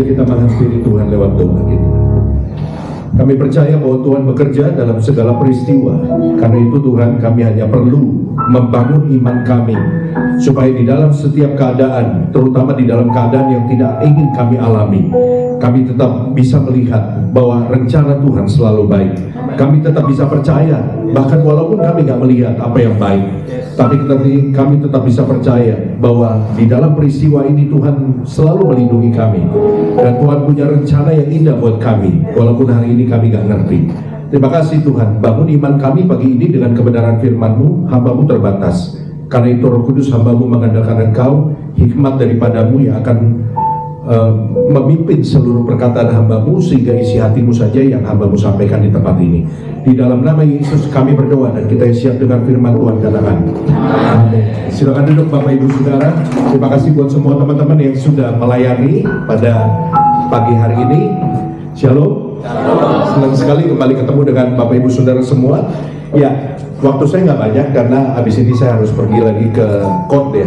Kita menghampiri Tuhan lewat doa kita. Kami percaya bahwa Tuhan bekerja dalam segala peristiwa. Karena itu Tuhan, kami hanya perlu membangun iman kami supaya di dalam setiap keadaan, terutama di dalam keadaan yang tidak ingin kami alami, kami tetap bisa melihat bahwa rencana Tuhan selalu baik. Kami tetap bisa percaya, bahkan walaupun kami nggak melihat apa yang baik, tapi kami tetap bisa percaya bahwa di dalam peristiwa ini Tuhan selalu melindungi kami, dan Tuhan punya rencana yang indah buat kami, walaupun hari ini kami nggak ngerti. Terima kasih Tuhan, bangun iman kami pagi ini dengan kebenaran firman-Mu. Hamba-Mu terbatas, karena itu Roh Kudus hamba-Mu mengandalkan Engkau, hikmat daripadamu yang akan memimpin seluruh perkataan hamba-Mu, sehingga isi hati-Mu saja yang hamba-Mu sampaikan di tempat ini. Di dalam nama Yesus kami berdoa, dan kita siap dengan firman Tuhan. Katakan amin. Silakan duduk Bapak Ibu Saudara. Terima kasih buat semua teman-teman yang sudah melayani pada pagi hari ini. Shalom. Senang sekali kembali ketemu dengan Bapak Ibu Saudara semua. Ya, waktu saya nggak banyak karena habis ini saya harus pergi lagi ke Kot ya.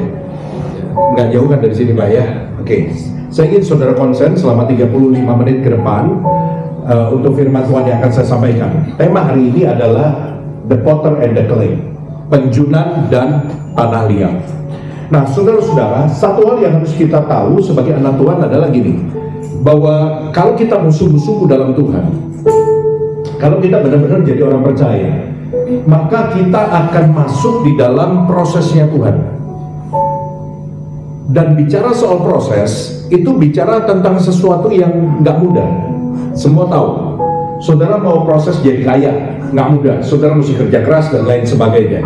Nggak jauh kan dari sini Pak ya. Oke. Saya ingin saudara konsen selama 35 menit ke depan untuk firman Tuhan yang akan saya sampaikan. Tema hari ini adalah The Potter and the Clay, penjunan dan tanah liat. Nah, saudara-saudara, satu hal yang harus kita tahu sebagai anak Tuhan adalah gini, bahwa kalau kita sungguh-sungguh dalam Tuhan, kalau kita benar-benar jadi orang percaya, maka kita akan masuk di dalam prosesnya Tuhan. Dan bicara soal proses, itu bicara tentang sesuatu yang nggak mudah. Semua tahu, saudara mau proses jadi kaya, nggak mudah. Saudara mesti kerja keras dan lain sebagainya.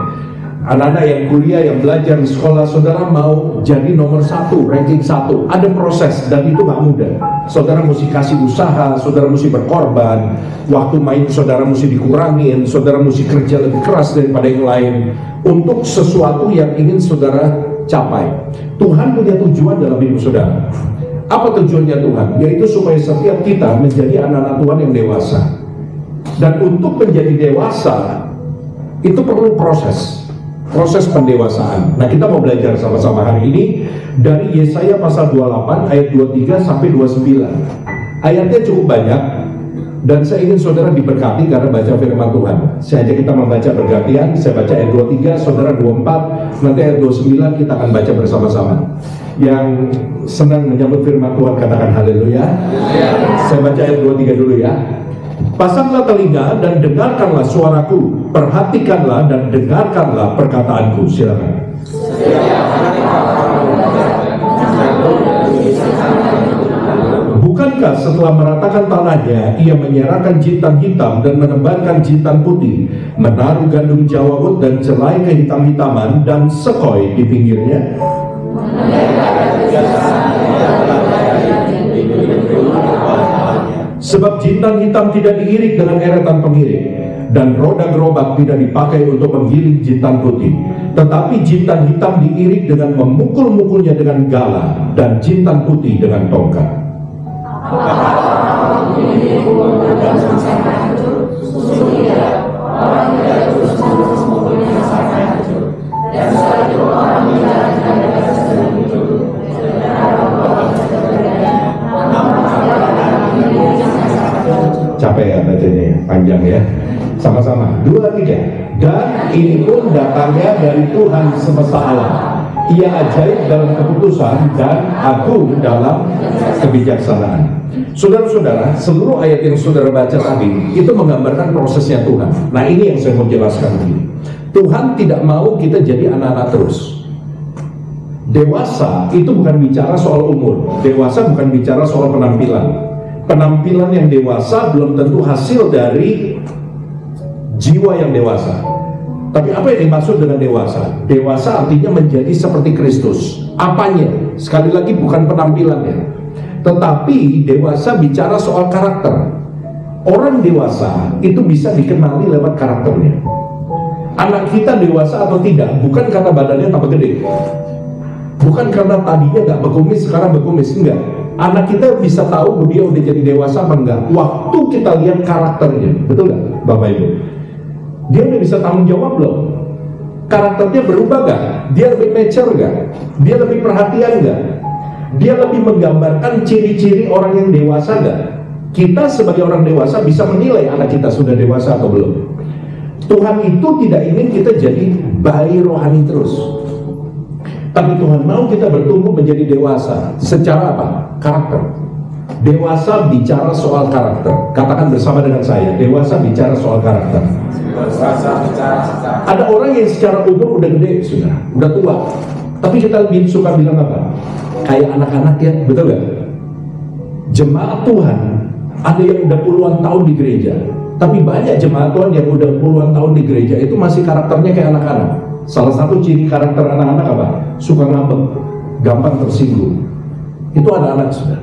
Anak-anak yang kuliah, yang belajar di sekolah, saudara mau jadi nomor 1, ranking 1, ada proses, dan itu nggak mudah. Saudara mesti kasih usaha, saudara mesti berkorban, waktu main saudara mesti dikurangin, saudara mesti kerja lebih keras daripada yang lain untuk sesuatu yang ingin saudara capai. Tuhan punya tujuan dalam hidup saudara. Apa tujuannya Tuhan? Yaitu supaya setiap kita menjadi anak-anak Tuhan yang dewasa. Dan untuk menjadi dewasa itu perlu proses pendewasaan. Nah, kita mau belajar sama-sama hari ini dari Yesaya pasal 28 ayat 23 sampai 29. Ayatnya cukup banyak, dan saya ingin saudara diberkati karena baca firman Tuhan. Saya ajak kita membaca bergantian. Saya baca ayat 23, saudara 24, nanti ayat 29 kita akan baca bersama-sama. Yang senang menyambut firman Tuhan katakan haleluya. Saya baca ayat 23 dulu ya. Pasanglah telinga dan dengarkanlah suaraku, perhatikanlah dan dengarkanlah perkataanku. Silakan. Bukankah setelah meratakan tanahnya, ia menyerahkan jintan hitam dan menebarkan jintan putih, menaruh gandum jawawut dan celai kehitam-hitaman dan sekoi di pinggirnya? Sebab jintan hitam tidak diirik dengan eretan pengiring, dan roda gerobak tidak dipakai untuk menggiling jintan putih, tetapi jintan hitam diirik dengan memukul-mukulnya dengan galah, dan jintan putih dengan tongkat. Capek ya bacanya, panjang ya. Sama-sama, 2, 3. Dan ini pun datangnya dari Tuhan semesta alam. Ia ajaib dalam keputusan dan agung dalam kebijaksanaan. Saudara-saudara, seluruh ayat yang saudara baca tadi itu menggambarkan prosesnya Tuhan. Nah, ini yang saya mau jelaskan begini. Tuhan tidak mau kita jadi anak-anak terus. Dewasa itu bukan bicara soal umur. Dewasa bukan bicara soal penampilan. Penampilan yang dewasa belum tentu hasil dari jiwa yang dewasa. Tapi apa yang dimaksud dengan dewasa? Dewasa artinya menjadi seperti Kristus. Apanya? Sekali lagi bukan penampilannya. Tetapi dewasa bicara soal karakter. Orang dewasa itu bisa dikenali lewat karakternya. Anak kita dewasa atau tidak bukan karena badannya tambah gede, bukan karena tadinya nggak berkumis sekarang berkumis, enggak. Anak kita bisa tahu dia udah jadi dewasa apa enggak waktu kita lihat karakternya, betul nggak Bapak Ibu? Dia udah bisa tanggung jawab belum? Karakternya berubah nggak? Dia lebih mature nggak? Dia lebih perhatian nggak? Dia lebih menggambarkan ciri-ciri orang yang dewasa nggak? Kita sebagai orang dewasa bisa menilai anak kita sudah dewasa atau belum. Tuhan itu tidak ingin kita jadi bayi rohani terus, tapi Tuhan mau kita bertumbuh menjadi dewasa. Secara apa? Karakter. Dewasa bicara soal karakter. Katakan bersama dengan saya, dewasa bicara soal karakter. Ada orang yang secara umur udah gede, sudah tua, tapi kita lebih suka bilang apa? Kayak anak-anak ya, betul gak? Jemaat Tuhan ada yang udah puluhan tahun di gereja, tapi banyak jemaat Tuhan yang udah puluhan tahun di gereja itu masih karakternya kayak anak-anak. Salah satu ciri karakter anak-anak apa? Suka ngambek, gampang tersinggung. Itu anak-anak sudah.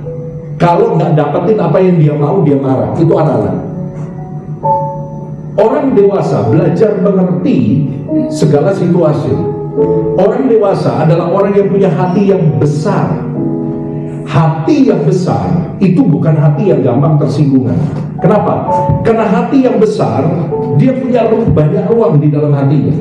Kalau nggak dapetin apa yang dia mau, dia marah. Itu anak-anak. Orang dewasa belajar mengerti segala situasi. Orang dewasa adalah orang yang punya hati yang besar. Hati yang besar itu bukan hati yang gampang tersinggungan. Kenapa? Karena hati yang besar, dia punya banyak ruang di dalam hatinya,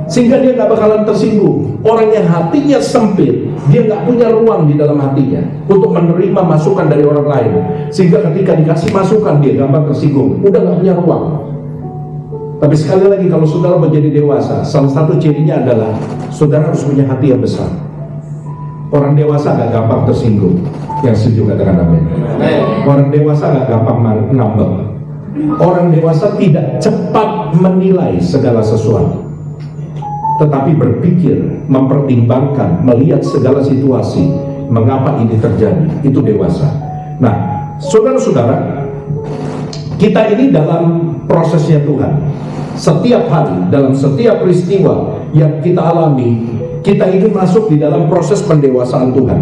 sehingga dia nggak bakalan tersinggung. Orang yang hatinya sempit, dia nggak punya ruang di dalam hatinya untuk menerima masukan dari orang lain, sehingga ketika dikasih masukan dia gampang tersinggung, udah nggak punya ruang. Tapi sekali lagi, kalau saudara menjadi dewasa, salah satu cirinya adalah saudara harus punya hati yang besar. Orang dewasa gak gampang tersinggung. Yang setuju katakan amin. Orang dewasa gak gampang ngambek. Orang dewasa tidak cepat menilai segala sesuatu, tetapi berpikir, mempertimbangkan, melihat segala situasi, mengapa ini terjadi. Itu dewasa. Nah, saudara-saudara, kita ini dalam prosesnya Tuhan. Setiap hari, dalam setiap peristiwa yang kita alami, kita ini masuk di dalam proses pendewasaan Tuhan,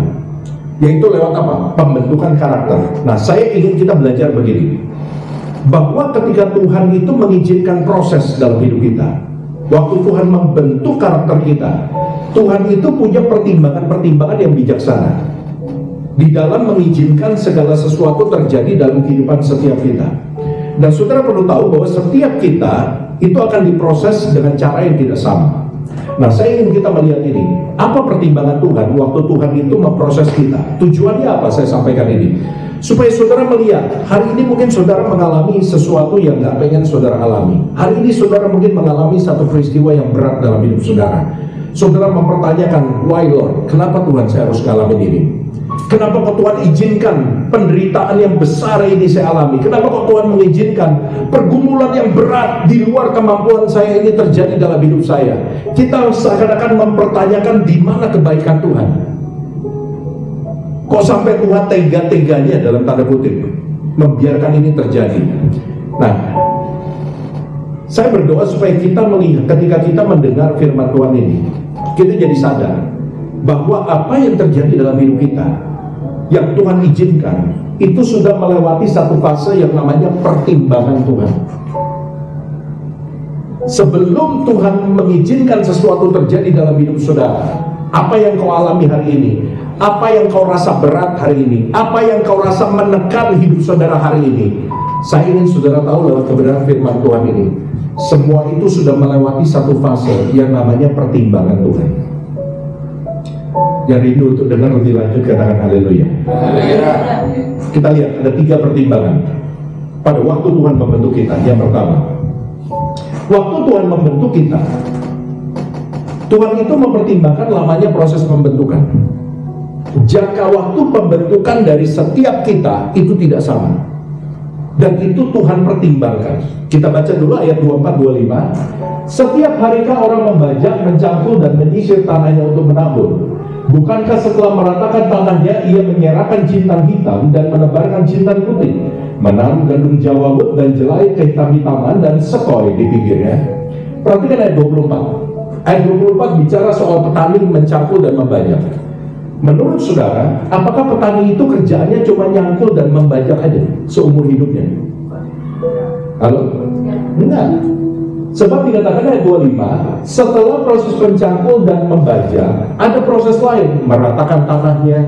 yaitu lewat apa? Pembentukan karakter. Nah, saya ingin kita belajar begini, bahwa ketika Tuhan itu mengizinkan proses dalam hidup kita, waktu Tuhan membentuk karakter kita, Tuhan itu punya pertimbangan-pertimbangan yang bijaksana di dalam mengizinkan segala sesuatu terjadi dalam kehidupan setiap kita. Dan saudara perlu tahu bahwa setiap kita itu akan diproses dengan cara yang tidak sama. Nah, saya ingin kita melihat ini. Apa pertimbangan Tuhan waktu Tuhan itu memproses kita? Tujuannya apa saya sampaikan ini? Supaya saudara melihat, hari ini mungkin saudara mengalami sesuatu yang gak pengen saudara alami. Hari ini saudara mungkin mengalami satu peristiwa yang berat dalam hidup saudara. Saudara mempertanyakan, why Lord? Kenapa Tuhan saya harus ngalamin ini? Kenapa kok Tuhan izinkan penderitaan yang besar ini saya alami? Kenapa kok Tuhan mengizinkan pergumulan yang berat di luar kemampuan saya ini terjadi dalam hidup saya? Kita seakan-akan mempertanyakan di mana kebaikan Tuhan. Kok sampai Tuhan tega-teganya dalam tanda kutip membiarkan ini terjadi? Nah, saya berdoa supaya kita melihat, ketika kita mendengar firman Tuhan ini, kita jadi sadar bahwa apa yang terjadi dalam hidup kita yang Tuhan izinkan itu sudah melewati satu fase yang namanya pertimbangan Tuhan. Sebelum Tuhan mengizinkan sesuatu terjadi dalam hidup saudara, apa yang kau alami hari ini, apa yang kau rasa berat hari ini, apa yang kau rasa menekan hidup saudara hari ini, saya ingin saudara tahu lewat kebenaran firman Tuhan ini, semua itu sudah melewati satu fase yang namanya pertimbangan Tuhan. Yang rindu untuk dengar lebih lanjut, katakan haleluya. Kita lihat ada 3 pertimbangan pada waktu Tuhan membentuk kita. Yang pertama, waktu Tuhan membentuk kita, Tuhan itu mempertimbangkan lamanya proses pembentukan. Jangka waktu pembentukan dari setiap kita itu tidak sama, dan itu Tuhan pertimbangkan. Kita baca dulu ayat 24-25. Setiap harikah orang membajak, mencangkul dan menyisir tanahnya untuk menabur? Bukankah setelah meratakan tanahnya ia menyerahkan jintan hitam dan menebarkan jintan putih, menanam gandum jawabut dan jelai kehitam-hitaman dan sekoi di pinggirnya? Perhatikan ayat 24. Ayat 24 bicara soal petani mencangkul dan membajak. Menurut saudara, apakah petani itu kerjaannya cuma nyangkul dan membajak aja seumur hidupnya? Halo? Enggak. Sebab dikatakan ayat 25, setelah proses pencangkul dan membajak, ada proses lain, meratakan tanahnya,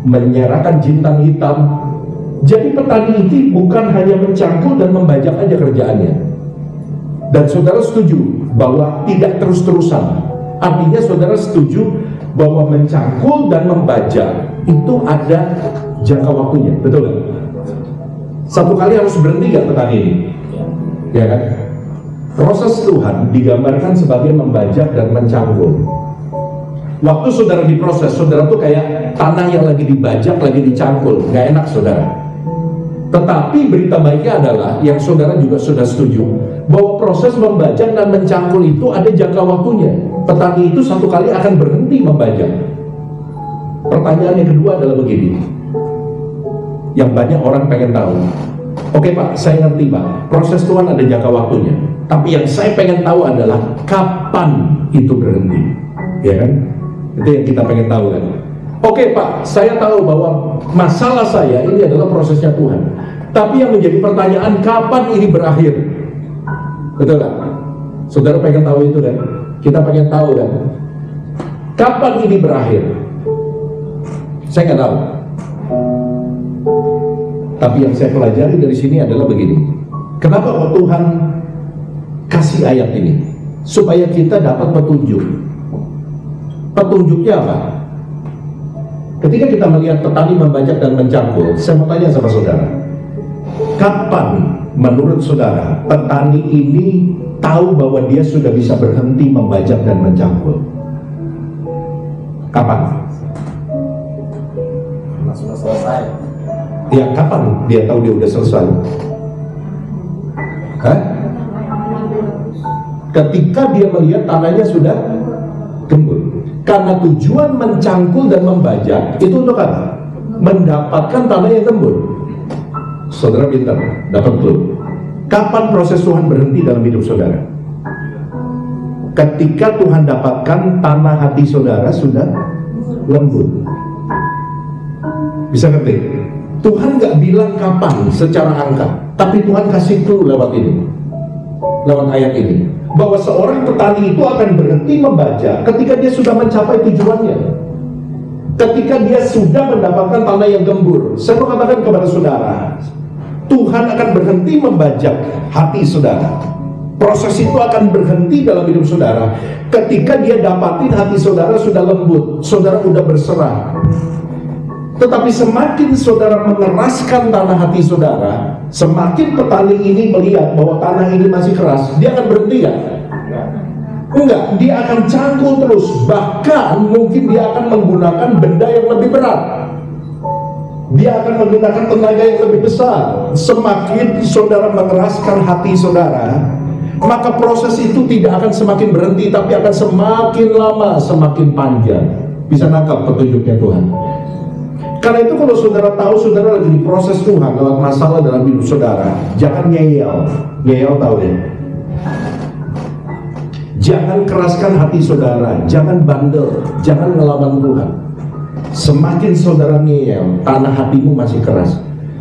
menyerahkan jintan hitam. Jadi petani itu bukan hanya mencangkul dan membajak aja kerjaannya. Dan saudara setuju bahwa tidak terus-terusan. Artinya saudara setuju bahwa mencangkul dan membajak itu ada jangka waktunya, betul kan? Satu kali harus berhenti gak petani ini? Ya kan? Proses Tuhan digambarkan sebagai membajak dan mencangkul. Waktu saudara diproses, saudara tuh kayak tanah yang lagi dibajak, lagi dicangkul. Gak enak saudara. Tetapi berita baiknya adalah, yang saudara juga sudah setuju, bahwa proses membajak dan mencangkul itu ada jangka waktunya. Petani itu satu kali akan berhenti membajak. Pertanyaan yang kedua adalah begini, yang banyak orang pengen tahu. Oke Pak, saya ngerti Pak, proses Tuhan ada jangka waktunya. Tapi yang saya pengen tahu adalah kapan itu berhenti, ya kan? Itu yang kita pengen tahu kan? Oke Pak, saya tahu bahwa masalah saya ini adalah prosesnya Tuhan. Tapi yang menjadi pertanyaan, kapan ini berakhir? Betul kan? Saudara pengen tahu itu kan? Kita pengen tahu kan? Kapan ini berakhir? Saya nggak tahu. Tapi yang saya pelajari dari sini adalah begini. Kenapa Tuhan kasih ayat ini? Supaya kita dapat petunjuk. Petunjuknya apa? Ketika kita melihat petani membajak dan mencangkul, saya mau tanya sama saudara, kapan menurut saudara petani ini tahu bahwa dia sudah bisa berhenti membajak dan mencangkul? Kapan? Sudah selesai. Ya, kapan dia tahu dia udah selesai? Hah? Ketika dia melihat tanahnya sudah gembur. Karena tujuan mencangkul dan membajak itu untuk apa? Mendapatkan tanah yang gembur. Saudara pintar, dapat clue. Kapan proses Tuhan berhenti dalam hidup saudara? Ketika Tuhan dapatkan tanah hati saudara sudah lembut. Bisa ngerti? Tuhan nggak bilang kapan secara angka, tapi Tuhan kasih clue lewat ini, lewat ayat ini, bahwa seorang petani itu akan berhenti membajak ketika dia sudah mencapai tujuannya, ketika dia sudah mendapatkan tanah yang gembur. Saya mau katakan kepada saudara, Tuhan akan berhenti membajak hati saudara. Proses itu akan berhenti dalam hidup saudara ketika dia dapatin hati saudara sudah lembut, saudara udah berserah. Tetapi semakin saudara mengeraskan tanah hati saudara, semakin petani ini melihat bahwa tanah ini masih keras, dia akan berhenti kan? Enggak, dia akan cangkul terus. Bahkan mungkin dia akan menggunakan benda yang lebih berat. Dia akan menggunakan tenaga yang lebih besar. Semakin saudara mengeraskan hati saudara, maka proses itu tidak akan semakin berhenti, tapi akan semakin lama, semakin panjang. Bisa nangkap petunjuknya Tuhan. Karena itu kalau saudara tahu saudara lagi diproses Tuhan lewat masalah dalam hidup saudara, jangan ngeyel. Ngeyel tahu ya? Jangan keraskan hati saudara, jangan bandel, jangan ngelawan Tuhan. Semakin saudara ngeyel, tanah hatimu masih keras.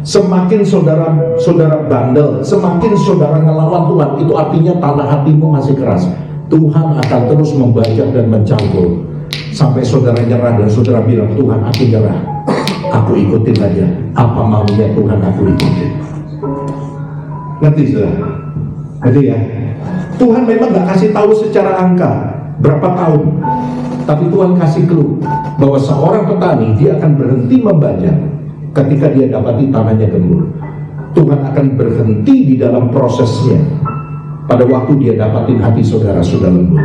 Semakin saudara bandel, semakin saudara ngelawan Tuhan, itu artinya tanah hatimu masih keras. Tuhan akan terus membajak dan mencangkul sampai saudara nyerah dan saudara bilang, Tuhan aku nyerah, aku ikutin aja apa maunya Tuhan, aku ikutin. Ngerti sudah? Ngerti ya? Tuhan memang gak kasih tahu secara angka berapa tahun, tapi Tuhan kasih clue bahwa seorang petani dia akan berhenti membajak ketika dia dapati tanahnya gembur. Tuhan akan berhenti di dalam prosesnya pada waktu dia dapatin hati saudara sudah lembut.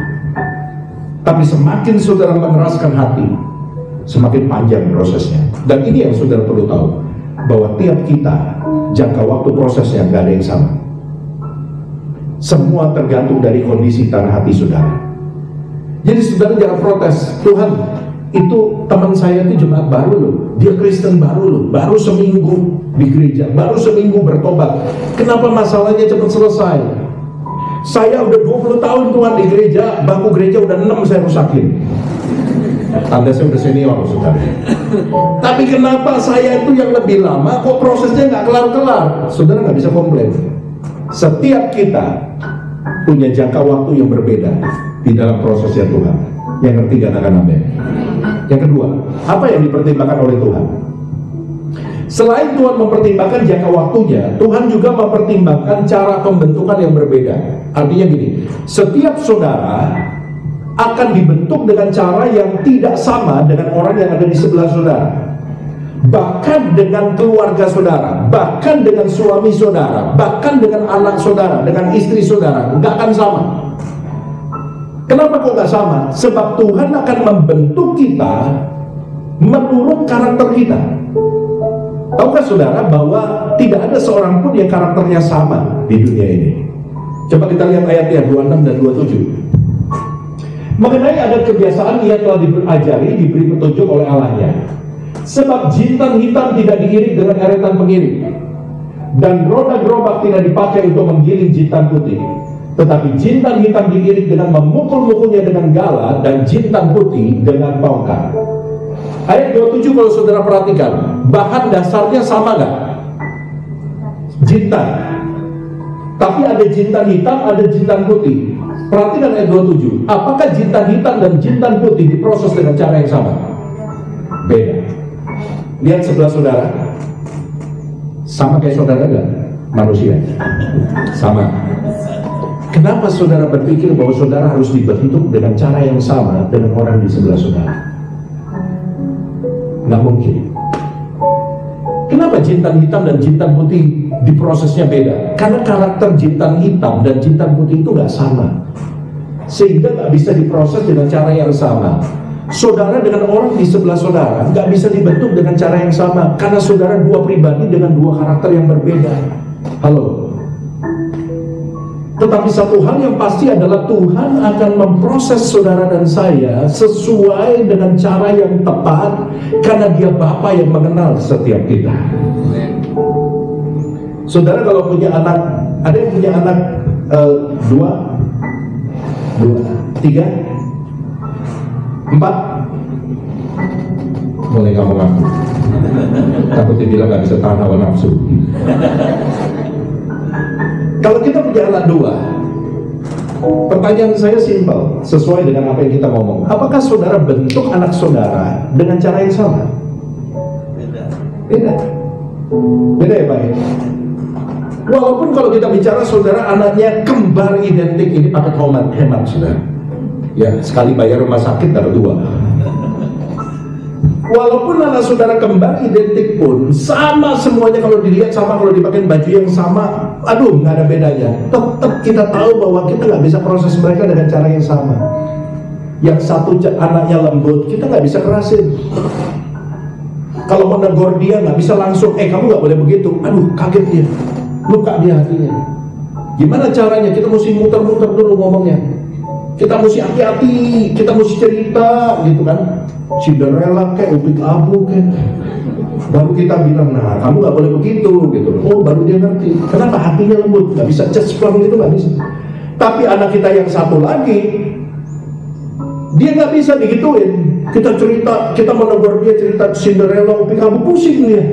Tapi semakin saudara mengeraskan hati, semakin panjang prosesnya. Dan ini yang saudara perlu tahu, bahwa tiap kita jangka waktu prosesnya gak ada yang sama. Semua tergantung dari kondisi tanah hati saudara. Jadi saudara jangan protes, Tuhan itu teman saya itu jemaat baru loh, dia Kristen baru loh, baru seminggu di gereja, baru seminggu bertobat, kenapa masalahnya cepat selesai? Saya udah 20 tahun Tuhan di gereja, bangku gereja udah 6 saya rusakin. Anda saya udah senior, saudara. Tapi kenapa saya itu yang lebih lama, kok prosesnya nggak kelar-kelar? Saudara nggak bisa komplain. Setiap kita punya jangka waktu yang berbeda di dalam prosesnya Tuhan. Yang ngerti katakan amin. Yang kedua, apa yang dipertimbangkan oleh Tuhan? Selain Tuhan mempertimbangkan jangka waktunya, Tuhan juga mempertimbangkan cara pembentukan yang berbeda. Artinya gini, setiap saudara akan dibentuk dengan cara yang tidak sama dengan orang yang ada di sebelah saudara. Bahkan dengan keluarga saudara, bahkan dengan suami saudara, bahkan dengan anak saudara, dengan istri saudara, nggak akan sama. Kenapa kok nggak sama? Sebab Tuhan akan membentuk kita menurut karakter kita. Tahukah saudara bahwa tidak ada seorang pun yang karakternya sama di dunia ini? Coba kita lihat ayatnya 26 dan 27. Mengenai adat kebiasaan ia telah diajari, diberi petunjuk oleh Allahnya. Sebab jintan hitam tidak diirik dengan eretan pengiring, dan roda gerobak tidak dipakai untuk menggiling jintan putih. Tetapi jintan hitam diirik dengan memukul-mukulnya dengan gala, dan jintan putih dengan tongkat. Ayat 27 kalau saudara perhatikan, bahan dasarnya sama nggak? Jintan. Tapi ada jintan hitam, ada jintan putih. Perhatikan ayat 27. Apakah jintan hitam dan jintan putih diproses dengan cara yang sama? Beda. Lihat sebelah saudara. Sama kayak saudara nggak? Manusia. Sama. Kenapa saudara berpikir bahwa saudara harus dibentuk dengan cara yang sama dengan orang di sebelah saudara? Nggak mungkin. Kenapa jintan hitam dan jintan putih diprosesnya beda? Karena karakter jintan hitam dan jintan putih itu nggak sama, sehingga nggak bisa diproses dengan cara yang sama. Saudara dengan orang di sebelah saudara nggak bisa dibentuk dengan cara yang sama, karena saudara dua pribadi dengan dua karakter yang berbeda. Halo. Tetapi satu hal yang pasti adalah Tuhan akan memproses saudara dan saya sesuai dengan cara yang tepat, karena Dia Bapa yang mengenal setiap kita. Saudara kalau punya anak, ada yang punya anak 2, 3, 4, mulai kamu ngaku, takut dibilang gak bisa tahan hawa nafsu. Kalau kita punya anak 2, pertanyaan saya simpel, sesuai dengan apa yang kita ngomong. Apakah saudara bentuk anak saudara dengan cara yang sama? Beda. Beda ya Pak ya? Walaupun kalau kita bicara saudara anaknya kembar identik, ini pakai hemat saudara. Ya, sekali bayar rumah sakit dapat 2. Walaupun anak saudara kembar identik pun sama semuanya, kalau dilihat sama, kalau dipakai baju yang sama, aduh nggak ada bedanya. Tetap kita tahu bahwa kita nggak bisa proses mereka dengan cara yang sama. Yang satu anaknya lembut, kita nggak bisa kerasin. Kalau mau negor dia nggak bisa langsung, kamu nggak boleh begitu. Aduh kaget dia, luka dia hatinya. Gimana caranya? Kita mesti muter-muter dulu ngomongnya. Kita mesti hati-hati, kita mesti cerita gitu kan. Cinderella kayak Upik Abu kayak, baru kita bilang, nah kamu nggak boleh begitu gitu. Oh baru dia ngerti. Kenapa? Hatinya lembut, nggak bisa cesplong gitu, nggak bisa. Tapi anak kita yang satu lagi, dia nggak bisa digituin. Kita cerita, kita menegur dia cerita Cinderella Upik Abu, pusing dia.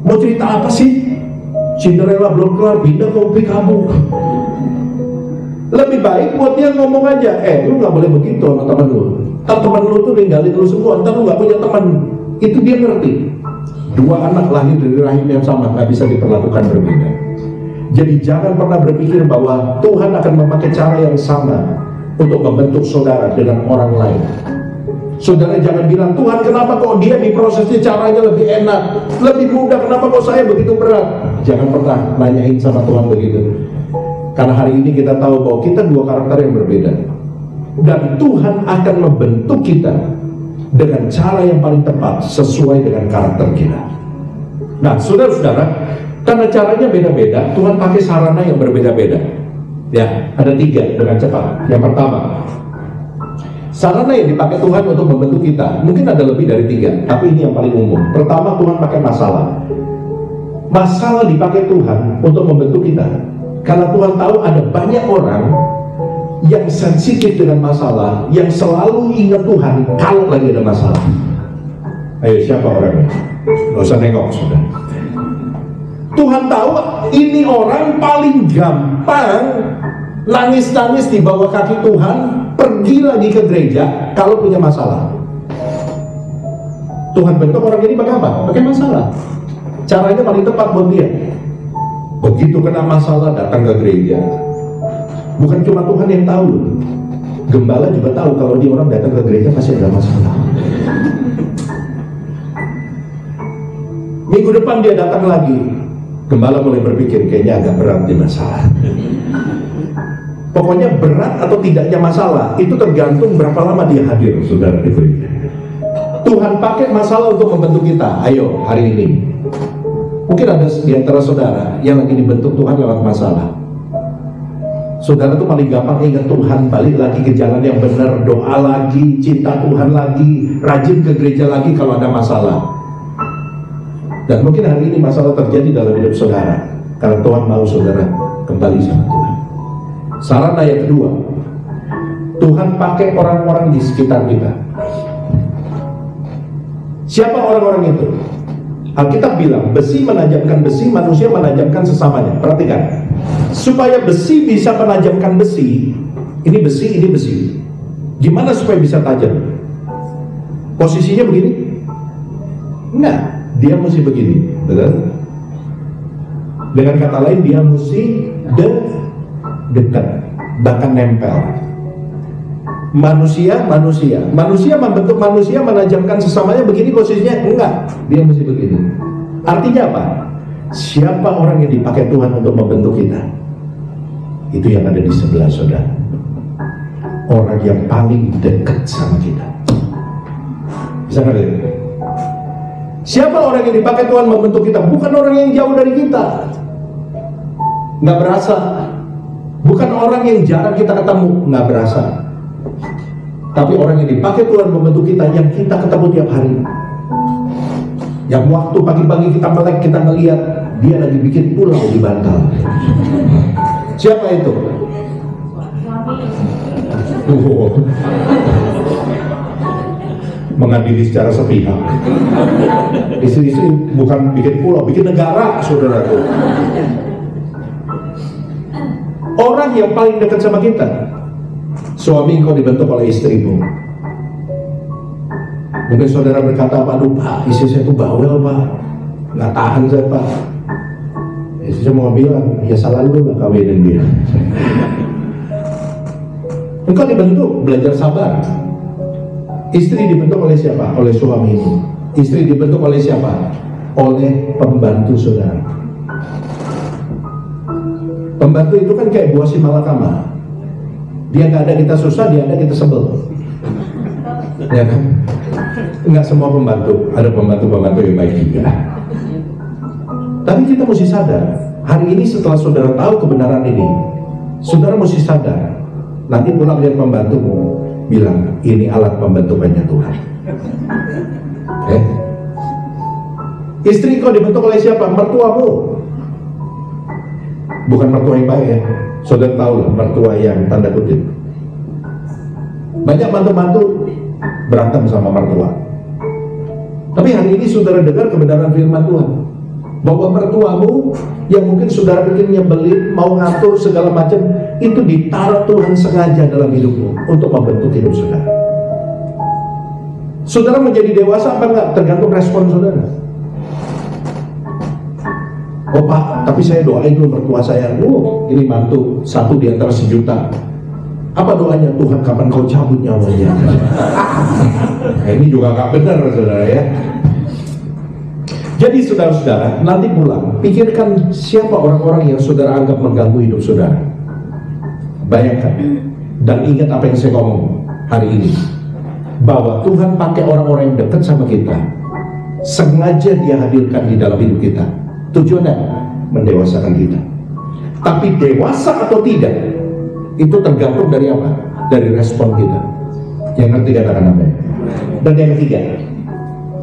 Mau cerita apa sih? Cinderella belum kelar, pindah ke Upik Abu. Lebih baik buat dia ngomong aja, lu nggak boleh begitu sama teman lu. Teman lu tuh ninggalin lu semua, ntar lu nggak punya teman. Itu dia ngerti. 2 anak lahir dari rahim yang sama, nggak bisa diperlakukan berbeda. Jadi jangan pernah berpikir bahwa Tuhan akan memakai cara yang sama untuk membentuk saudara dengan orang lain. Saudara jangan bilang, Tuhan kenapa kok dia diprosesnya caranya lebih enak, lebih mudah, kenapa kok saya begitu berat? Jangan pernah nanyain sama Tuhan begitu. Karena hari ini kita tahu bahwa kita 2 karakter yang berbeda, dan Tuhan akan membentuk kita dengan cara yang paling tepat sesuai dengan karakter kita. Nah saudara-saudara, karena caranya beda-beda, Tuhan pakai sarana yang berbeda-beda. Ya, ada 3 dengan cepat. Yang pertama, sarana yang dipakai Tuhan untuk membentuk kita, mungkin ada lebih dari 3, tapi ini yang paling umum. Pertama, Tuhan pakai masalah. Masalah dipakai Tuhan untuk membentuk kita, karena Tuhan tahu ada banyak orang yang sensitif dengan masalah, yang selalu ingat Tuhan kalau lagi ada masalah? Ayo, siapa orangnya? Gak usah nengok, sudah. Tuhan tahu ini orang paling gampang nangis-nangis di bawah kaki Tuhan, pergi lagi ke gereja kalau punya masalah. Tuhan bentuk orang ini pakai apa? Pakai masalah. Caranya paling tepat buat dia. Begitu kena masalah datang ke gereja. Bukan cuma Tuhan yang tahu, gembala juga tahu kalau dia orang datang ke gereja pasti ada masalah. Minggu depan dia datang lagi, gembala mulai berpikir kayaknya agak berat di masalah. Pokoknya berat atau tidaknya masalah itu tergantung berapa lama dia hadir, saudara di gereja. Tuhan pakai masalah untuk membentuk kita. Ayo hari ini, mungkin ada di antara saudara yang lagi dibentuk Tuhan lewat masalah. Saudara tuh paling gampang ingat Tuhan, balik lagi ke jalan yang benar, doa lagi, cinta Tuhan lagi, rajin ke gereja lagi kalau ada masalah. Dan mungkin hari ini masalah terjadi dalam hidup saudara karena Tuhan mau saudara kembali sama Tuhan. Sarana yang kedua, Tuhan pakai orang-orang di sekitar kita. Siapa orang-orang itu? Alkitab bilang besi menajamkan besi, manusia menajamkan sesamanya. Perhatikan, supaya besi bisa menajamkan besi, ini besi. Gimana supaya bisa tajam? Posisinya begini? Enggak, dia mesti begini, betul? Dengan kata lain, dia mesti dekat, bahkan nempel. Manusia membentuk manusia, menajamkan sesamanya begini posisinya? Enggak, dia mesti begini. Artinya apa? Siapa orang yang dipakai Tuhan untuk membentuk kita? Itu yang ada di sebelah saudara. Orang yang paling dekat sama kita. Bisa nggak? Siapa orang yang dipakai Tuhan membentuk kita? Bukan orang yang jauh dari kita, nggak berasa. Bukan orang yang jarang kita ketemu, nggak berasa. Tapi orang yang dipakai Tuhan membentuk kita, yang kita ketemu tiap hari, yang waktu pagi-pagi kita melek, kita melihat dia lagi bikin pulau di bantal. Siapa itu? Mengadili secara sepihak. Istri-istri bukan bikin pulau, bikin negara, saudaraku. Orang yang paling dekat sama kita. Suami kau dibentuk oleh istrimu. Mungkin saudara berkata, aduh Pak, istri saya itu bawel Pak, nggak tahan saya Pak. Istri saya mau bilang, ya salah lu gak kawinin dia. Engkau dibentuk belajar sabar. Istri dibentuk oleh siapa? Oleh suamimu. Istri dibentuk oleh siapa? Oleh pembantu saudara. Pembantu itu kan kayak buah si malakama. Dia nggak ada kita susah, dia ada kita sebel. Ya kan? Nggak semua pembantu, ada pembantu-pembantu yang baik juga. Tapi kita mesti sadar, hari ini setelah saudara tahu kebenaran ini, saudara mesti sadar. Nanti pulang lihat pembantumu, bilang ini alat pembentukannya Tuhan. Istri kau dibentuk oleh siapa? Mertuamu. Bukan mertua yang baik ya. Saudara tahu lah, mertua yang tanda kutip. Banyak mantu-mantu berantem sama mertua. Tapi hari ini saudara dengar kebenaran firman Tuhan, bahwa mertuamu yang mungkin saudara bikin nyebelin, mau ngatur segala macam, itu ditaruh Tuhan sengaja dalam hidupmu untuk membentuk hidup saudara. Saudara menjadi dewasa apa enggak? Tergantung respon saudara. Oh Pak, tapi saya doain dulu mertua saya. Oh, ini mantu satu di antara sejuta. Apa doanya? Tuhan, kapan kau cabut nyawanya? Nah, ini juga nggak benar, saudara ya. Jadi saudara-saudara, nanti pulang, pikirkan siapa orang-orang yang saudara anggap mengganggu hidup saudara. Bayangkan dan ingat apa yang saya ngomong hari ini, bahwa Tuhan pakai orang-orang yang dekat sama kita, sengaja dia hadirkan di dalam hidup kita. Tujuannya mendewasakan kita. Tapi dewasa atau tidak, itu tergantung dari apa? Dari respon kita. Yang ngerti katakan amin. Dan yang ketiga,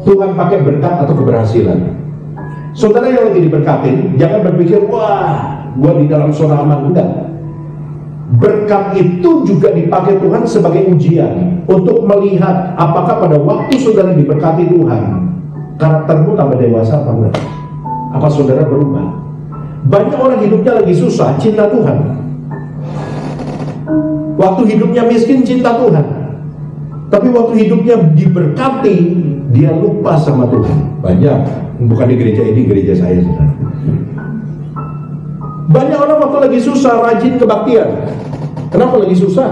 Tuhan pakai berkat atau keberhasilan. Saudara yang lagi diberkatin, jangan berpikir, wah, gua di dalam zona aman. Enggak. Berkat itu juga dipakai Tuhan sebagai ujian untuk melihat apakah pada waktu saudara diberkati Tuhan, karaktermu tambah dewasa apa enggak? Apa saudara berubah? Banyak orang hidupnya lagi susah, cinta Tuhan. Waktu hidupnya miskin, cinta Tuhan. Tapi waktu hidupnya diberkati, dia lupa sama Tuhan. Banyak, bukan di gereja ini, gereja saya, saudara. Banyak orang waktu lagi susah rajin kebaktian. Kenapa lagi susah?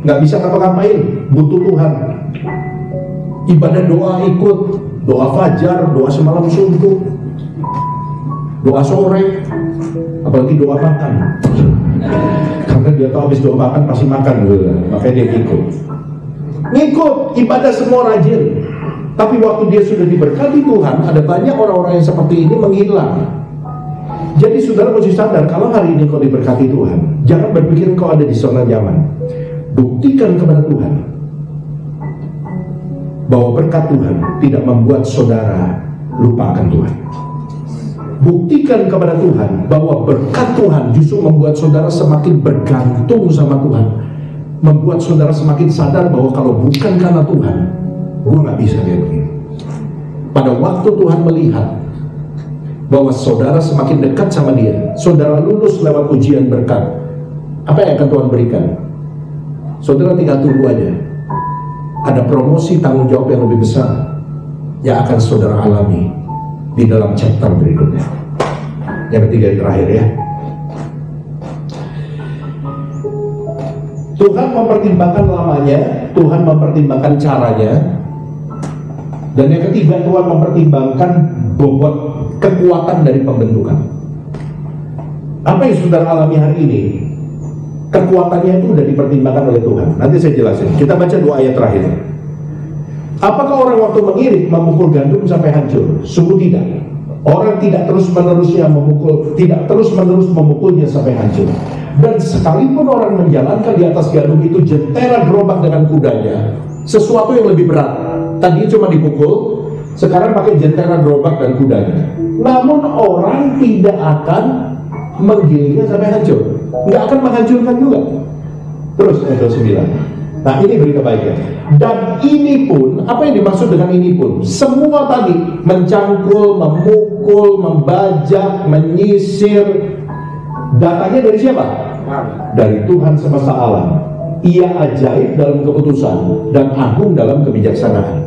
Nggak bisa ngapa-ngapain, butuh Tuhan. Ibadah doa ikut, doa fajar, doa semalam suntuk, doa sore, apalagi doa makan. Karena dia tahu habis doa makan pasti makan, makanya dia ikut. Ngikut, ibadah semua rajin. Tapi waktu dia sudah diberkati Tuhan, ada banyak orang-orang yang seperti ini menghilang. Jadi saudara mesti sadar, kalau hari ini kau diberkati Tuhan, jangan berpikir kau ada di zona nyaman. Buktikan kepada Tuhan bahwa berkat Tuhan tidak membuat saudara lupa akan Tuhan. Buktikan kepada Tuhan bahwa berkat Tuhan justru membuat saudara semakin bergantung sama Tuhan, membuat saudara semakin sadar bahwa kalau bukan karena Tuhan, gue gak bisa kayak begini. Pada waktu Tuhan melihat bahwa saudara semakin dekat sama dia, saudara lulus lewat ujian berkat, apa yang akan Tuhan berikan? Saudara tinggal tunggu aja. Ada promosi tanggung jawab yang lebih besar yang akan saudara alami di dalam chapter berikutnya. Yang ketiga, yang terakhir ya. Tuhan mempertimbangkan lamanya, Tuhan mempertimbangkan caranya, dan yang ketiga, Tuhan mempertimbangkan bobot kekuatan dari pembentukan. Apa yang saudara alami hari ini, kekuatannya itu sudah dipertimbangkan oleh Tuhan. Nanti saya jelasin. Kita baca 2 ayat terakhir. Apakah orang waktu mengirik memukul gandum sampai hancur? Sungguh tidak. Orang tidak terus-menerus memukulnya sampai hancur. Dan sekalipun orang menjalankan di atas gandum itu jentera gerobak dengan kudanya, sesuatu yang lebih berat. Tadi cuma dipukul, sekarang pakai jentera gerobak dan kudanya. Namun orang tidak akan menggilingnya sampai hancur, nggak akan menghancurkan juga. Terus ayat 9. Nah, ini berita baiknya. Dan ini pun, apa yang dimaksud dengan ini pun? Semua tadi, mencangkul, memukul, membajak, menyisir, datanya dari siapa? Dari Tuhan semesta alam. Ia ajaib dalam keputusan dan agung dalam kebijaksanaan.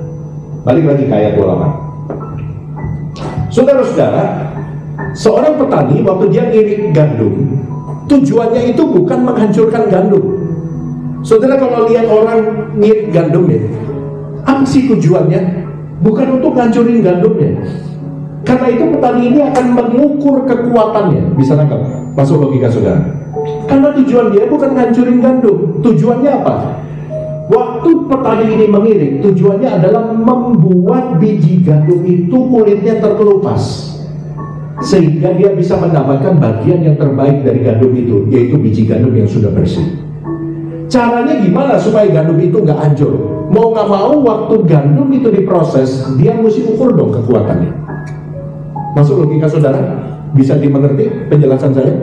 Balik lagi ke ayat 28. Saudara-saudara, seorang petani waktu dia ngirik gandum, tujuannya itu bukan menghancurkan gandum. Saudara kalau lihat orang ngirik gandum ya, apa sih tujuannya? Bukan untuk ngancurin gandumnya. Karena itu petani ini akan mengukur kekuatannya. Bisa nangkap? Masuk logika saudara. Karena tujuan dia bukan ngancurin gandum. Tujuannya apa? Waktu petani ini mengirik, tujuannya adalah membuat biji gandum itu kulitnya terkelupas, sehingga dia bisa mendapatkan bagian yang terbaik dari gandum itu, yaitu biji gandum yang sudah bersih. Caranya gimana supaya gandum itu nggak hancur? Mau nggak mau, waktu gandum itu diproses, dia mesti ukur dong kekuatannya. Masuk logika saudara? Bisa dimengerti penjelasan saya?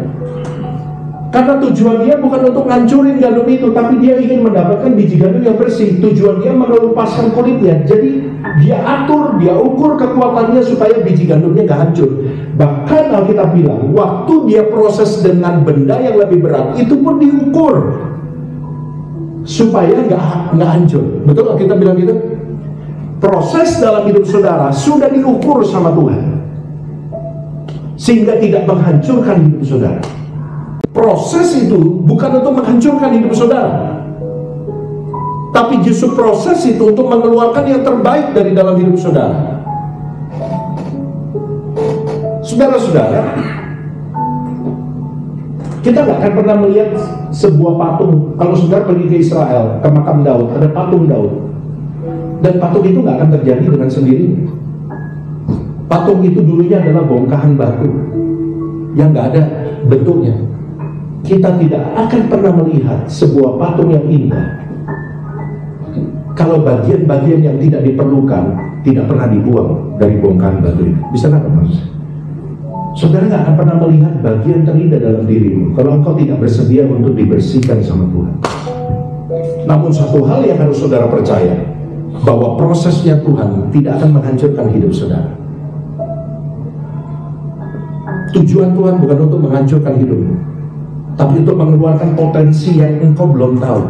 Karena tujuan dia bukan untuk ngancurin gandum itu, tapi dia ingin mendapatkan biji gandum yang bersih. Tujuan dia mengelupaskan kulitnya. Jadi dia atur, dia ukur kekuatannya supaya biji gandumnya nggak hancur. Bahkan Alkitab bilang, waktu dia proses dengan benda yang lebih berat, itu pun diukur supaya nggak hancur. Betul Alkitab bilang gitu? Proses dalam hidup saudara sudah diukur sama Tuhan, sehingga tidak menghancurkan hidup saudara. Proses itu bukan untuk menghancurkan hidup saudara, tapi justru proses itu untuk mengeluarkan yang terbaik dari dalam hidup saudara. Saudara-saudara, kita nggak akan pernah melihat sebuah patung. Kalau saudara pergi ke Israel, ke makam Daud, ada patung Daud, dan patung itu nggak akan terjadi dengan sendirinya. Patung itu dulunya adalah bongkahan batu yang nggak ada bentuknya. Kita tidak akan pernah melihat sebuah patung yang indah kalau bagian-bagian yang tidak diperlukan tidak pernah dibuang dari bongkahan batu itu. Bisa nggak mas? Saudara nggak akan pernah melihat bagian terindah dalam dirimu kalau engkau tidak bersedia untuk dibersihkan sama Tuhan. Namun satu hal yang harus saudara percaya, bahwa prosesnya Tuhan tidak akan menghancurkan hidup saudara. Tujuan Tuhan bukan untuk menghancurkan hidupmu, tapi untuk mengeluarkan potensi yang engkau belum tahu.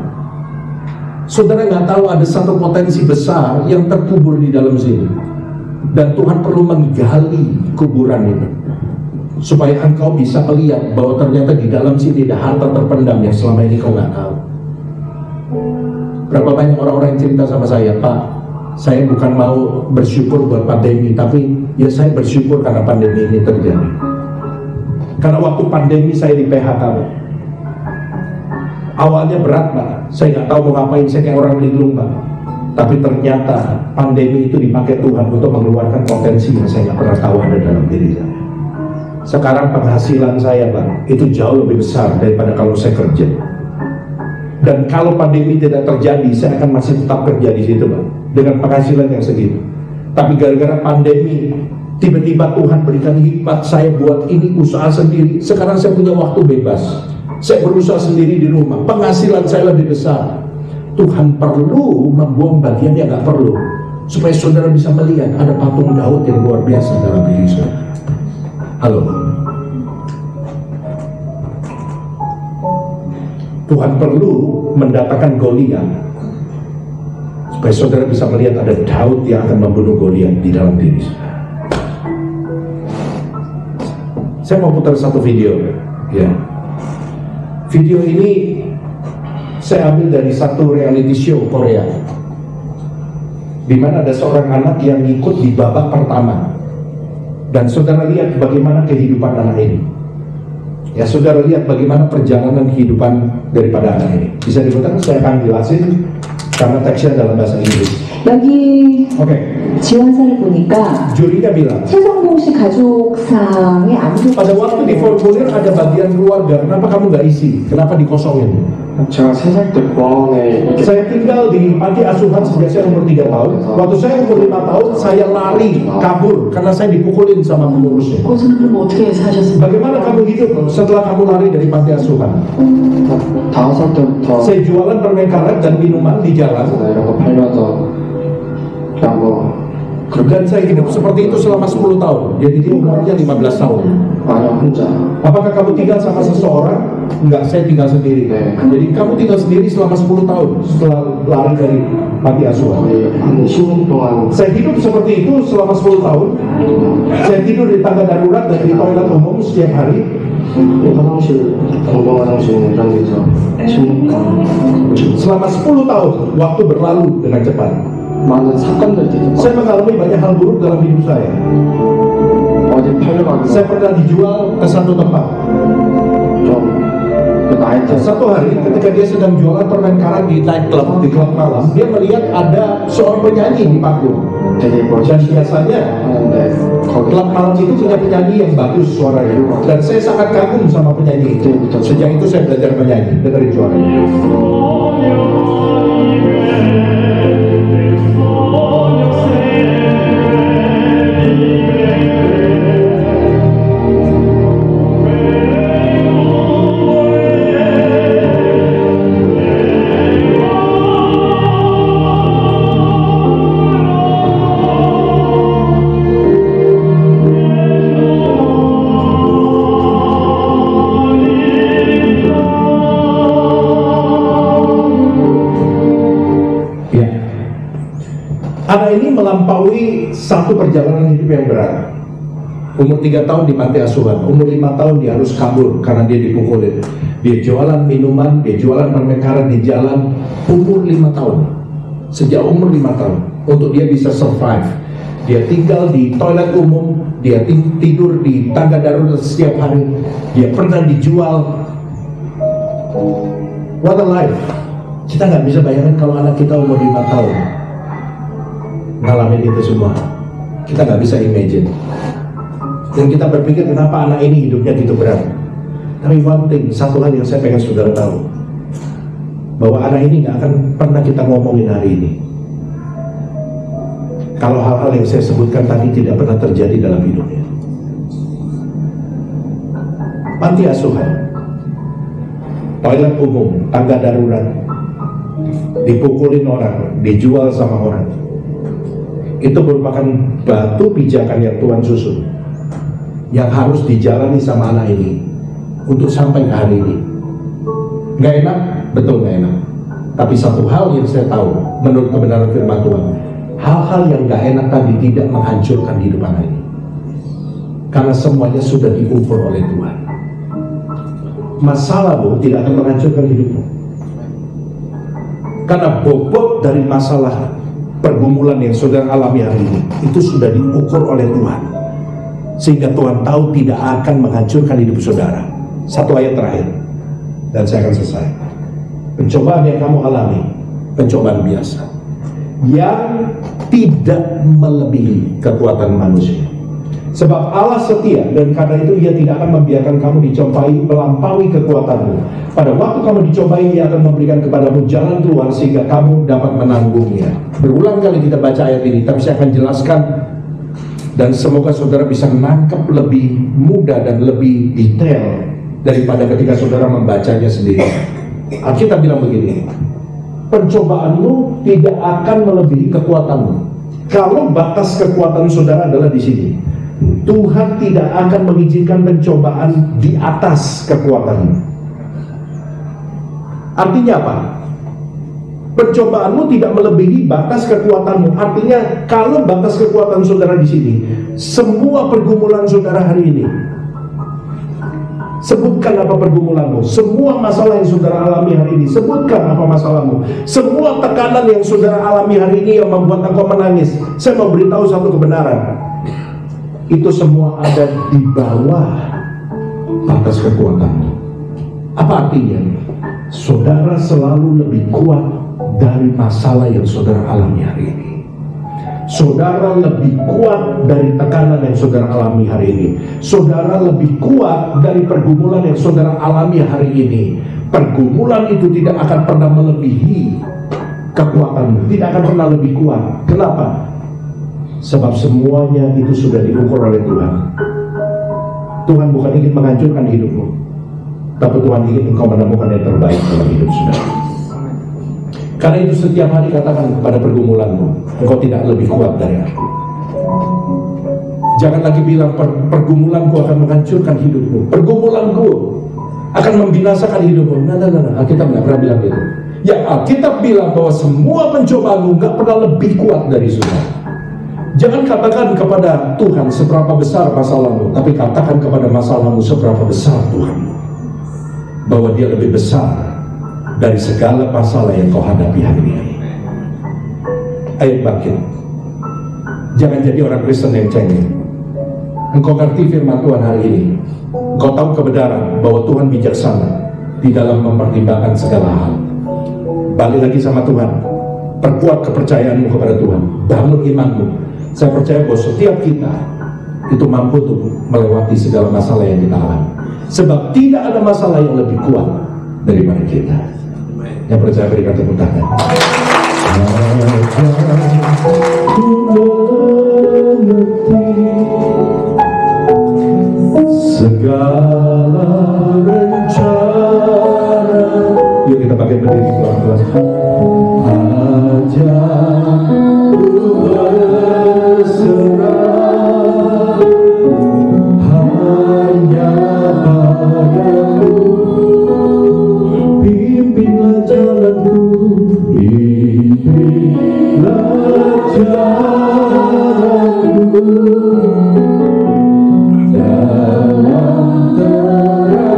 Saudara nggak tahu ada satu potensi besar yang terkubur di dalam sini, dan Tuhan perlu menggali kuburan itu supaya engkau bisa melihat bahwa ternyata di dalam sini ada harta terpendam yang selama ini kau nggak tahu. Berapa banyak orang-orang yang cerita sama saya, Pak, saya bukan mau bersyukur buat pandemi, tapi ya saya bersyukur karena pandemi ini terjadi. Karena waktu pandemi saya di PHK, awalnya berat, Pak, saya nggak tahu mau ngapain, saya kayak orang linglung, Pak. Tapi ternyata pandemi itu dipakai Tuhan untuk mengeluarkan potensi yang saya nggak pernah tahu ada dalam diri saya. Sekarang penghasilan saya, Pak, itu jauh lebih besar daripada kalau saya kerja. Dan kalau pandemi tidak terjadi, saya akan masih tetap kerja di situ, Pak, dengan penghasilan yang segitu. Tapi gara-gara pandemi, tiba-tiba Tuhan berikan hikmat saya buat ini usaha sendiri. Sekarang saya punya waktu bebas. Saya berusaha sendiri di rumah. Penghasilan saya lebih besar. Tuhan perlu membuang bagian yang nggak perlu, supaya saudara bisa melihat ada patung Daud yang luar biasa dalam diri saudara. Halo. Tuhan perlu mendatangkan Goliat supaya saudara bisa melihat ada Daud yang akan membunuh Goliat di dalam diri saudara. Saya mau putar satu video, ya. Video ini saya ambil dari satu reality show Korea, di mana ada seorang anak yang ikut di babak pertama. Dan saudara lihat bagaimana kehidupan anak ini. Ya, saudara lihat bagaimana perjalanan kehidupan daripada anak ini. Bisa diputar? Saya akan jelasin karena teksnya dalam bahasa Inggris. 여기 Oke. 지원서를 보니까 Jurinya bilang, 최성동 씨 가족상에 아무도 pada waktu di formulir ada bagian keluarga, kenapa kamu nggak isi? Kenapa dikosongin? 제가 3살 때 공항에 Saya tinggal di panti asuhan sejak saya umur 3 tahun. Waktu saya umur 5 tahun, saya lari, kabur karena saya dipukulin sama pengurusnya. 거기서는 그럼 어떻게 사셨어요? Bagaimana kamu hidup setelah kamu lari dari panti asuhan? 5살 때부터 Saya jualan permen karet dan minuman di jalan, 이런 거 팔면서 그냥 뭐 dan saya hidup seperti itu selama 10 tahun. Jadi dia umurnya 15 tahun. 아니요 혼자 Apakah kamu tinggal sama seseorang? Enggak, saya tinggal sendiri. Jadi kamu tinggal sendiri selama 10 tahun setelah lari dari panti asuhan. 거의 한 10년 동안 Saya hidup seperti itu selama 10 tahun. Saya tidur di tangga darurat dan di toilet umum setiap hari. 화장실 공공 화장실 이런 데서 10년 동안 Selama 10 tahun, waktu berlalu dengan cepat. 많은 사건들이 되게 Saya mengalami banyak hal buruk dalam hidup saya. 어디 팔려가지고 Saya pernah dijual ke satu tempat. 좀그 나이트 Satu hari ketika dia sedang jualan permen karet di night club, di klub malam, dia melihat ada seorang penyanyi di panggung. 되게 Dan 멋있게 biasanya 하는데 거기 klub malam itu punya penyanyi yang bagus suaranya. Dan saya sangat kagum sama penyanyi itu. Sejak itu saya belajar menyanyi, dengerin suaranya. Anak ini melampaui satu perjalanan hidup yang berat. Umur 3 tahun di panti asuhan, umur 5 tahun dia harus kabur karena dia dipukulin. Dia jualan minuman, dia jualan permen karet di jalan. Umur 5 tahun, sejak umur 5 tahun, untuk dia bisa survive. Dia tinggal di toilet umum, dia tidur di tangga darurat setiap hari. Dia pernah dijual. What a life. Kita nggak bisa bayangkan kalau anak kita umur 5 tahun ngalamin itu semua. Kita nggak bisa imagine. Dan kita berpikir kenapa anak ini hidupnya gitu berat. Tapi one thing, satu hal yang saya pengen saudara tahu, bahwa anak ini nggak akan pernah kita ngomongin hari ini kalau hal-hal yang saya sebutkan tadi tidak pernah terjadi dalam hidupnya. panti asuhan, toilet umum, tangga darurat, dipukulin orang, dijual sama orang. Itu merupakan batu pijakan yang Tuhan susun, yang harus dijalani sama anak ini untuk sampai ke hari ini. Gak enak, betul gak enak. Tapi satu hal yang saya tahu, menurut kebenaran firman Tuhan, hal-hal yang gak enak tadi tidak menghancurkan hidup anak ini, karena semuanya sudah diukur oleh Tuhan. Masalahmu tidak akan menghancurkan hidupmu, karena bobot dari masalah pergumulan yang saudara alami hari ini itu sudah diukur oleh Tuhan, sehingga Tuhan tahu tidak akan menghancurkan hidup saudara. Satu ayat terakhir dan saya akan selesai. Pencobaan yang kamu alami, pencobaan biasa yang tidak melebihi kekuatan manusia. Sebab Allah setia, dan karena itu Ia tidak akan membiarkan kamu dicobai melampaui kekuatanmu. Pada waktu kamu dicobai, Ia akan memberikan kepadamu jalan keluar sehingga kamu dapat menanggungnya. Berulang kali kita baca ayat ini, tapi saya akan jelaskan, dan semoga saudara bisa menangkap lebih mudah dan lebih detail daripada ketika saudara membacanya sendiri. Alkitab bilang begini, pencobaanmu tidak akan melebihi kekuatanmu. Kalau batas kekuatan saudara adalah di sini, Tuhan tidak akan mengizinkan pencobaan di atas kekuatanmu. Artinya apa? Pencobaanmu tidak melebihi batas kekuatanmu. Artinya kalau batas kekuatan saudara di sini, semua pergumulan saudara hari ini, sebutkan apa pergumulanmu, semua masalah yang saudara alami hari ini, sebutkan apa masalahmu, semua tekanan yang saudara alami hari ini yang membuat engkau menangis. Saya mau beritahu satu kebenaran, itu semua ada di bawah batas kekuatanmu. Apa artinya? Saudara selalu lebih kuat dari masalah yang saudara alami hari ini. Saudara lebih kuat dari tekanan yang saudara alami hari ini. Saudara lebih kuat dari pergumulan yang saudara alami hari ini. Pergumulan itu tidak akan pernah melebihi kekuatanmu, tidak akan pernah lebih kuat. Kenapa? Sebab semuanya itu sudah diukur oleh Tuhan. Tuhan bukan ingin menghancurkan hidupmu, tapi Tuhan ingin engkau menemukan yang terbaik dalam hidup saudara. Karena itu setiap hari katakan kepada pergumulanmu, engkau tidak lebih kuat dari aku. Jangan lagi bilang pergumulanku akan menghancurkan hidupmu, pergumulanku akan membinasakan hidupmu. Nah, Alkitab nggak pernah bilang gitu. Ya, Alkitab bilang bahwa semua pencobaanmu nggak pernah lebih kuat dari saudara. Jangan katakan kepada Tuhan seberapa besar masalahmu, tapi katakan kepada masalahmu seberapa besar Tuhanmu, bahwa Dia lebih besar dari segala masalah yang kau hadapi hari ini. Ayo bangkit. Jangan jadi orang Kristen yang cengeng. Engkau ngerti firman Tuhan hari ini, engkau tahu kebenaran bahwa Tuhan bijaksana di dalam mempertimbangkan segala hal. Balik lagi sama Tuhan, perkuat kepercayaanmu kepada Tuhan, bangun imanmu. Saya percaya bahwa setiap kita itu mampu untuk melewati segala masalah yang kita alami, sebab tidak ada masalah yang lebih kuat daripada kita. Yang percaya berikan tepuk tangan. Segala rencana. Yuk kita pakai berdiri pelan-pelan. Ajarku berserah hanya padamu. Pimpinlah jalanku, pimpinlah jalanku dalam terang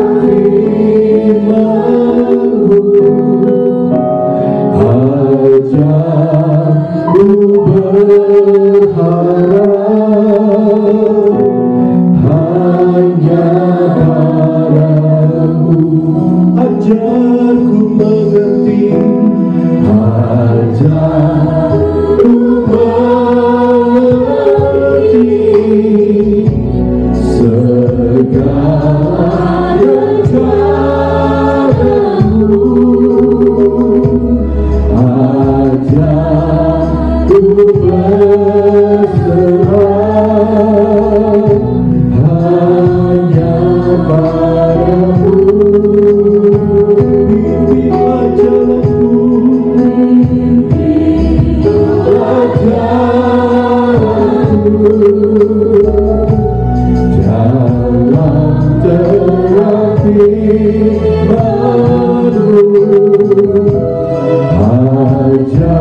baru, aja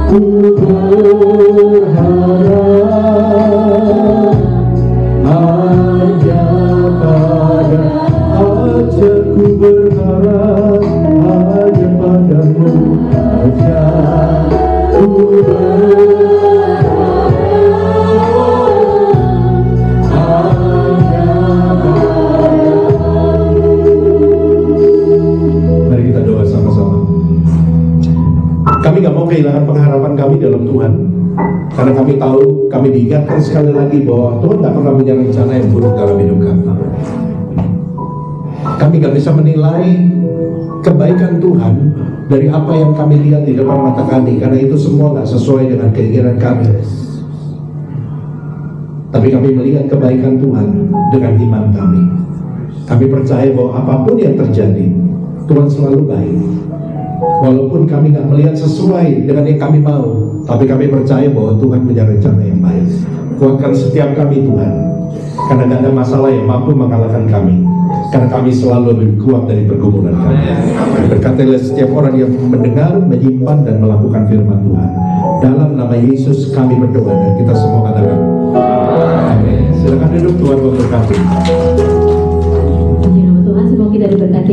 ku berharap, hanya pada, aja ku berharap, hanya padamu, aja ku berharap, hanya padamu. Mari kita doa sama-sama. Kami gak mau kehilangan pengharapan kami dalam Tuhan, karena kami tahu, kami diingatkan sekali lagi bahwa Tuhan gak pernah punya rencana yang buruk dalam hidup kami. Kami gak bisa menilai kebaikan Tuhan dari apa yang kami lihat di depan mata kami, karena itu semua gak sesuai dengan keinginan kami. Tapi kami melihat kebaikan Tuhan dengan iman kami. Kami percaya bahwa apapun yang terjadi, Tuhan selalu baik. Walaupun kami gak melihat sesuai dengan yang kami mau, tapi kami percaya bahwa Tuhan punya rencana yang baik. Kuatkan setiap kami Tuhan, karena gak ada masalah yang mampu mengalahkan kami, karena kami selalu lebih kuat dari pergumulan kami. Berkatilah setiap orang yang mendengar, menyimpan, dan melakukan firman Tuhan. Dalam nama Yesus kami berdoa, dan kita semua katakan amin. Silakan duduk, Tuhan memberkati. Puji nama Tuhan, semoga kita diberkati.